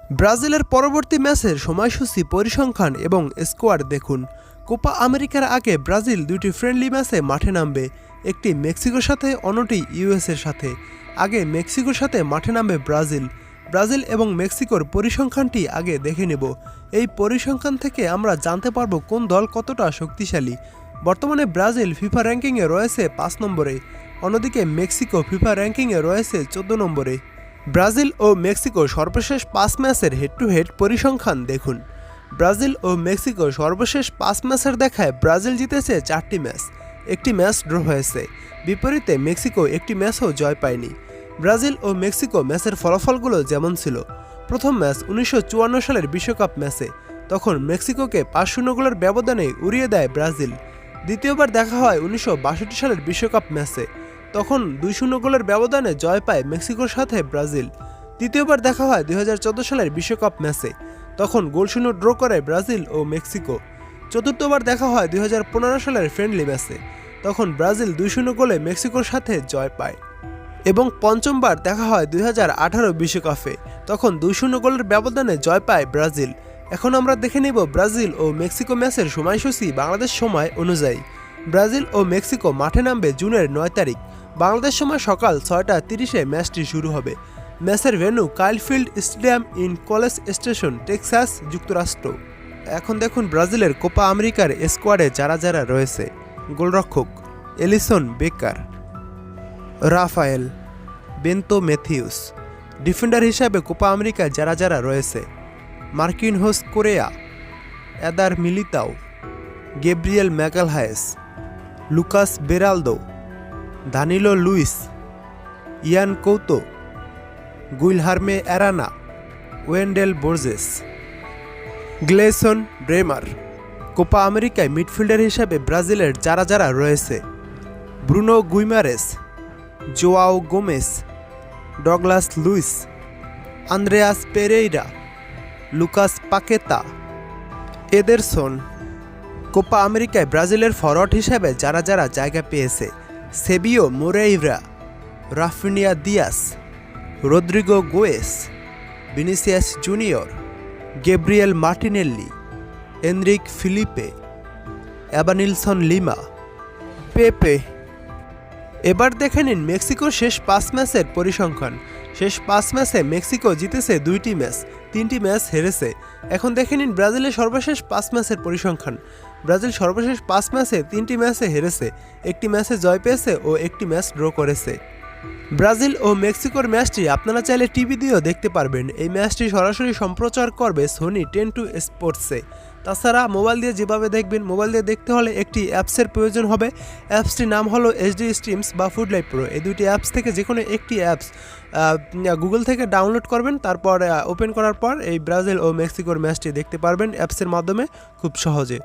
ব্রাজিলের পরবর্তী ম্যাচের সময়সূচি, পরিসংখ্যান এবং স্কোয়াড দেখুন। কোপা আমেরিকার আগে ব্রাজিল দুইটি ফ্রেন্ডলি ম্যাচে মাঠে নামবে, একটি মেক্সিকোর সাথে, অন্যটি ইউএসের সাথে। আগে মেক্সিকোর সাথে মাঠে নামবে ব্রাজিল এবং মেক্সিকোর পরিসংখ্যানটি আগে দেখে নেব। এই পরিসংখ্যান থেকে আমরা জানতে পারবো কোন দল কতটা শক্তিশালী। বর্তমানে ব্রাজিল ফিফা র্যাঙ্কিংয়ে রয়েছে 5 নম্বরে, অন্যদিকে মেক্সিকো ফিফা র্যাঙ্কিংয়ে রয়েছে 14 নম্বরে। ব্রাজিল ও মেক্সিকো সর্বশেষ 5 ম্যাচের হেড টু হেড পরিসংখ্যান দেখুন। ব্রাজিল ও মেক্সিকো সর্বশেষ 5 ম্যাচের দেখায় ব্রাজিল জিতেছে 4টি ম্যাচ, একটি ম্যাচ ড্র হয়েছে। বিপরীতে মেক্সিকো একটি ম্যাচও জয় পায়নি। ব্রাজিল ও মেক্সিকো ম্যাচের ফলাফলগুলো যেমন ছিল: প্রথম ম্যাচ 1954 সালের বিশ্বকাপ ম্যাচে, তখন মেক্সিকোকে 5-0 গোলের ব্যবধানে উড়িয়ে দেয় ব্রাজিল। দ্বিতীয়বার দেখা হয় 1962 সালের বিশ্বকাপ ম্যাচে, তখন 2-0 গোলের ব্যবধানে জয় পায় মেক্সিকোর সাথে ব্রাজিল। তৃতীয়বার দেখা হয় 2014 সালের বিশ্বকাপ ম্যাচে, তখন গোলশূন্য ড্র করে ব্রাজিল ও মেক্সিকো। চতুর্থবার দেখা হয় 2015 সালের ফ্রেন্ডলি ম্যাচে, তখন ব্রাজিল 2-0 গোলে মেক্সিকোর সাথে জয় পায়। এবং পঞ্চমবার দেখা হয় 2018 বিশ্বকাপে, তখন 2-0 গোলের ব্যবধানে জয় পায় ব্রাজিল। এখন আমরা দেখে নেব ব্রাজিল ও মেক্সিকো ম্যাচের সময়সূচি বাংলাদেশ সময় অনুযায়ী। ব্রাজিল ও মেক্সিকো মাঠে নামবে জুনের 9 তারিখ, বাংলাদেশ সময় সকাল 6টা 30-এ ম্যাচটি শুরু হবে। ম্যাচের venue Kyle field stadium in college station, Texas, যুক্তরাষ্ট্র। এখন দেখুন ব্রাজিলের কোপা আমেরিকার স্কোয়াডে যারা যারা রয়েছে। গোলরক্ষক Alisson Becker, Rafael, Bento Matheus. Defender হিসাবে কোপা আমেরিকায় যারা যারা রয়েছে: Marquinhos Correa, Eder Militao, Gabriel Magalhaes, Lucas Beraldo, Danilo Luiz, Yan Couto, Guilherme Arana, Wendell Borges, Gleison Bremer. Copa America midfielder হিসাবে ব্রাজিলের যারা যারা রয়েছে: Bruno Guimaraes, Joao Gomes, Douglas Luiz, Andreas Pereira, Lucas Paqueta, Ederson. Copa America ব্রাজিলের forward হিসাবে যারা যারা জায়গা পেয়েছে: Savio Moreira, Raphinha Dias, Rodrygo Goes, Vinicius Junior, Gabriel Martinelli, Enrique Philippe, এবানিলসন lima, পেপে। এবার দেখে নিন মেক্সিকোর শেষ 5 ম্যাচের পরিসংখ্যান। শেষ 5 ম্যাচে মেক্সিকো জিতেছে 2টি ম্যাচ, 3টি ম্যাচ হেরেছে। এখন দেখে নিন ব্রাজিলের সর্বশেষ 5 ম্যাচের পরিসংখ্যান। ব্রাজিল সর্বশেষ 5 ম্যাচে 3টি ম্যাচে হেরেছে, একটি ম্যাচে জয় পেয়েছে ও একটি ম্যাচ ড্র করেছে। ব্রাজিল ও মেক্সিকোর ম্যাচটি আপনারা চাইলে টিভি দিয়েও দেখতে পারবেন। এই ম্যাচটি সরাসরি সম্প্রচার করবে সোনি 10 স্পোর্টসে। তাছাড়া মোবাইল দিয়ে যেভাবে দেখবেন, মোবাইল দিয়ে দেখতে হলে একটি অ্যাপসের প্রয়োজন হবে। অ্যাপসটির নাম হলো এইচডি স্ট্রিমস বা ফুড লাইভ প্রো। এই দুটি অ্যাপস থেকে যে কোনো একটি অ্যাপস গুগল থেকে ডাউনলোড করবেন, তারপর ওপেন করার পর এই ব্রাজিল ও মেক্সিকোর ম্যাচটি দেখতে পারবেন অ্যাপসের মাধ্যমে খুব সহজে।